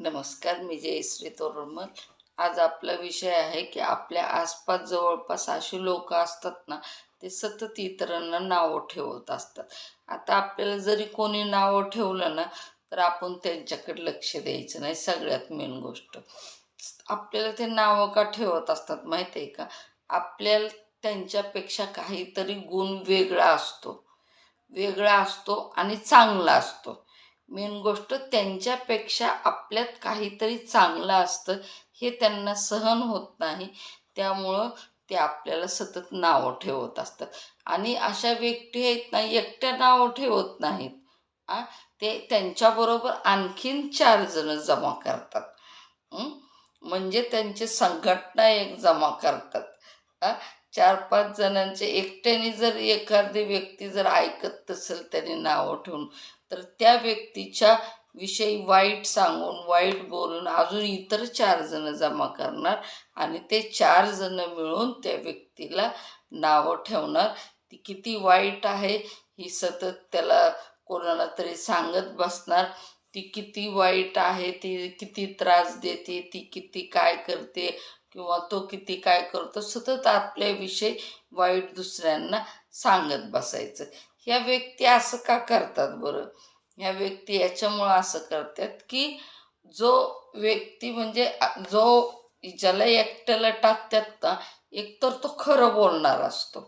नमस्कार, मी जयश्री तोरडमल. आज आपला विषय आहे की आपल्या आसपास जवळपास अशी लोक असतात ना, ते सतत इतरांना नावं ठेवत असतात. आता आपल्याला जरी कोणी नावं ठेवलं ना, तर आपण त्यांच्याकडे लक्ष द्यायचं नाही. सगळ्यात मेन गोष्ट, आपल्याला ते नावं का ठेवत असतात माहिती आहे का? आपल्याला त्यांच्यापेक्षा काहीतरी गुण वेगळा असतो आणि चांगला असतो. मेन गोष्ट, त्यांच्यापेक्षा आपल्यात काहीतरी चांगलं असतं हे त्यांना सहन होत नाही. त्यामुळं ते आपल्याला सतत नावं ठेवत असतात. आणि अशा व्यक्ती आहेत ना, एकट्या नावं ठेवत नाहीत. आ ते त्यांच्याबरोबर आणखीन 4 जण जमा करतात. हं? म्हणजे त्यांची संघटना एक जमा करतात. आ 4-5 जणांचे एकट्याने जर एखादी व्यक्ती जर ऐकत नसेल त्याने नावं ठेवून, तर त्या व्यक्तीच्या विषयी वाईट सांगून, वाईट बोलून अजून इतर 4 जण जमा करणार आणि ते 4 जण मिळून त्या व्यक्तीला नावं ठेवणार. ती किती वाईट आहे ही सतत त्याला कोणाला तरी सांगत बसणार. ती किती वाईट आहे, ती किती त्रास देते, ती किती काय करते किंवा तो किती काय करतो, सतत आपल्याविषयी वाईट दुसऱ्यांना सांगत बसायचं. ह्या व्यक्ती असं का करतात बरं? ह्या व्यक्ती याच्यामुळं असं करतात की जो व्यक्ती म्हणजे जो ज्याला एकट्याला टाकतात ना, एकतर तो खरं बोलणार असतो.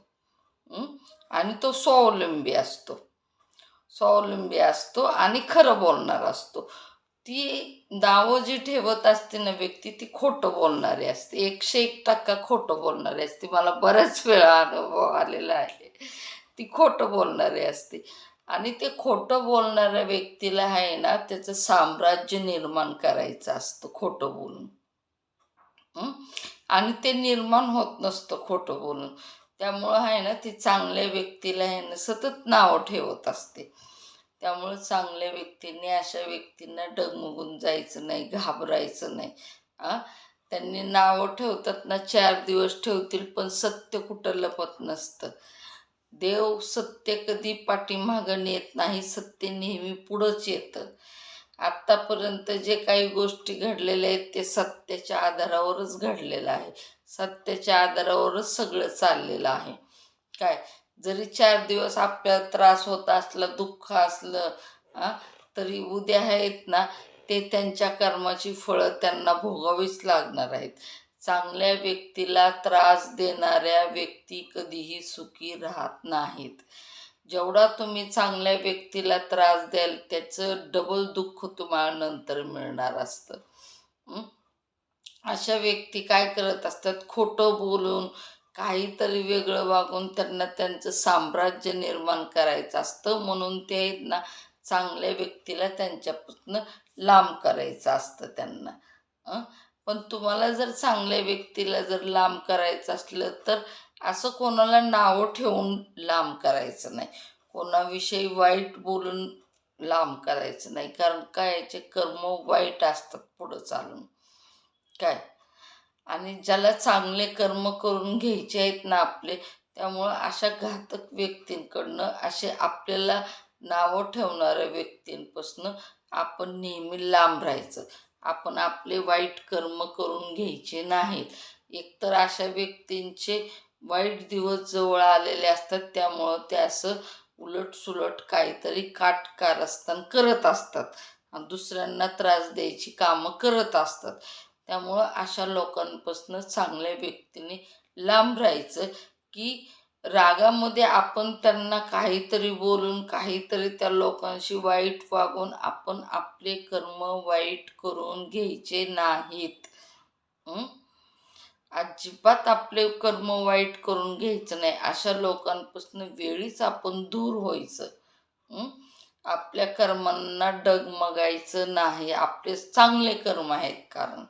हं? आणि तो स्वावलंबी असतो आणि खरं बोलणार असतो. ती नावं जी ठेवत असते ना व्यक्ती, ती खोटं बोलणारी असते. 101% खोटं बोलणारी असते. मला बऱ्याच वेळा अनुभव आलेला आहे. ती खोटं बोलणारी असते. आणि ते खोटं बोलणाऱ्या व्यक्तीला आहे ना, त्याचं साम्राज्य निर्माण करायचं असतं खोटं बोलून. हं? आणि ते निर्माण होत नसतं खोटं बोलून. त्यामुळं आहे ना, ती चांगल्या व्यक्तीला आहे ना, सतत नावं ठेवत असते. त्यामुळं चांगल्या व्यक्तींनी अशा व्यक्तींना डगमगून जायचं नाही, घाबरायचं नाही. आ त्यांनी नावं ठेवतात ना, 4 दिवस ठेवतील, पण सत्य कुठं लपत नसतं. देव सत्य कधी पाठीमागं नेत नाही, सत्य नेहमी पुढंच येतं. आत्तापर्यंत जे काही गोष्टी घडलेल्या आहेत ते सत्याच्या आधारावरच घडलेलं आहे. सत्याच्या आधारावरच सगळं चाललेलं आहे. काय, जरी 4 दिवस आपल्याला त्रास होत असला, दुःख असलं, आ, तरी उद्या आहेत ना, ते त्यांच्या कर्माची फळं त्यांना भोगावीच लागणार आहेत. चांगल्या व्यक्तीला त्रास देणाऱ्या व्यक्ती कधीही सुखी राहत नाहीत. जेवढा तुम्ही चांगल्या व्यक्तीला त्रास द्याल, त्याचं डबल दुःख तुम्हाला नंतर मिळणार असतं. हं? अशा व्यक्ती काय करत असतात, खोटं बोलून, काहीतरी वेगळं वागून त्यांना त्यांचं साम्राज्य निर्माण करायचं असतं. म्हणून ते आहेत ना, चांगल्या व्यक्तीला त्यांच्यापासून लांब करायचं असतं त्यांना. अं? पण तुम्हाला जर चांगल्या व्यक्तीला जर लांब करायचं असलं, तर असं कोणाला नावं ठेवून लांब करायचं नाही. कोणाविषयी वाईट बोलून लांब करायचं नाही. कारण काय, याचे कर्म वाईट असतात पुढं चालून. काय, आणि ज्याला चांगले कर्म करून घ्यायचे आहेत ना आपले, त्यामुळं अशा घातक व्यक्तींकडनं, असे आपल्याला नावं ठेवणाऱ्या व्यक्तींपासून आपण नेहमी लांब राहायचं. आपण आपले वाईट कर्म करून घ्यायचे नाहीत. एकतर अशा व्यक्तींचे वाईट दिवस जवळ आलेले असतात, त्यामुळं ते असं उलटसुलट काहीतरी काटकारस्थान करत असतात आणि दुसऱ्यांना त्रास द्यायची कामं करत असतात. त्यामुळं अशा लोकांपासून चांगल्या व्यक्तीने लांब राहायचं. की रागामध्ये आपण त्यांना काहीतरी बोलून, काहीतरी त्या लोकांशी वाईट वागून आपण आपले कर्म वाईट करून घ्यायचे नाहीत. हं? अजिबात आपले कर्म वाईट करून घ्यायचं नाही. अशा लोकांपासून वेळीच आपण दूर व्हायचं. हं? आपल्या कर्मांना डगमगायचं नाही. आपले चांगले कर्म आहेत, कारण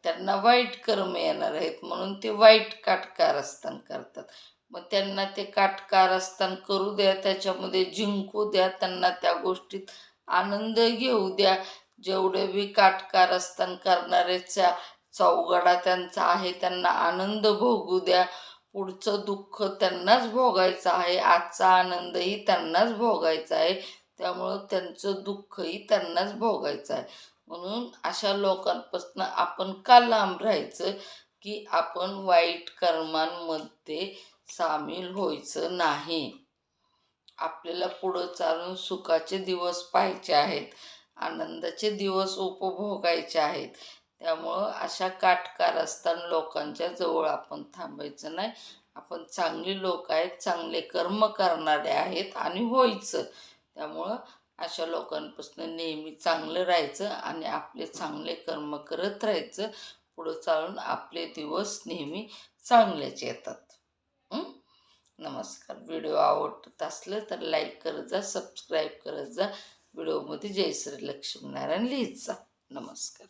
त्यांना वाईट कर्म येणार आहेत म्हणून ते वाईट काटकारस्थान करतात. मग त्यांना ते काटकारस्थान करू द्या, त्याच्यामध्ये जिंकू द्या, त्यांना त्या गोष्टीत आनंद घेऊ द्या. जेवढे बी काटकारस्थान करणाऱ्याच्या चौघडा त्यांचा आहे, त्यांना आनंद भोगू द्या. पुढचं दुःख त्यांनाच भोगायचं आहे, आजचा आनंदही त्यांनाच भोगायचा आहे. त्यामुळं त्यांचं दुःखही त्यांनाच भोगायचं आहे. म्हणून अशा लोकांपासून आपण का लांब राहायचं, की आपण वाईट कर्मांमध्ये सामील व्हायचं नाही. आपल्याला पुढं चालून सुखाचे दिवस पाहायचे आहेत, आनंदाचे दिवस उपभोगायचे आहेत. त्यामुळं अशा काटकारस्थान लोकांच्या जवळ आपण थांबायचं नाही. आपण चांगली लोक आहेत, चांगले कर्म करणारे आहेत आणि व्हायचं. त्यामुळं अशा लोकांपासून नेहमी चांगलं राहायचं आणि आपले चांगले कर्म करत राहायचं. पुढं चालून आपले दिवस नेहमी चांगलेच येतात. नमस्कार. व्हिडिओ आवडत असलं तर लाईक करत जा, सबस्क्राईब करत जा. व्हिडिओमध्ये जय श्री लक्ष्मीनारायण लिहित जा. नमस्कार.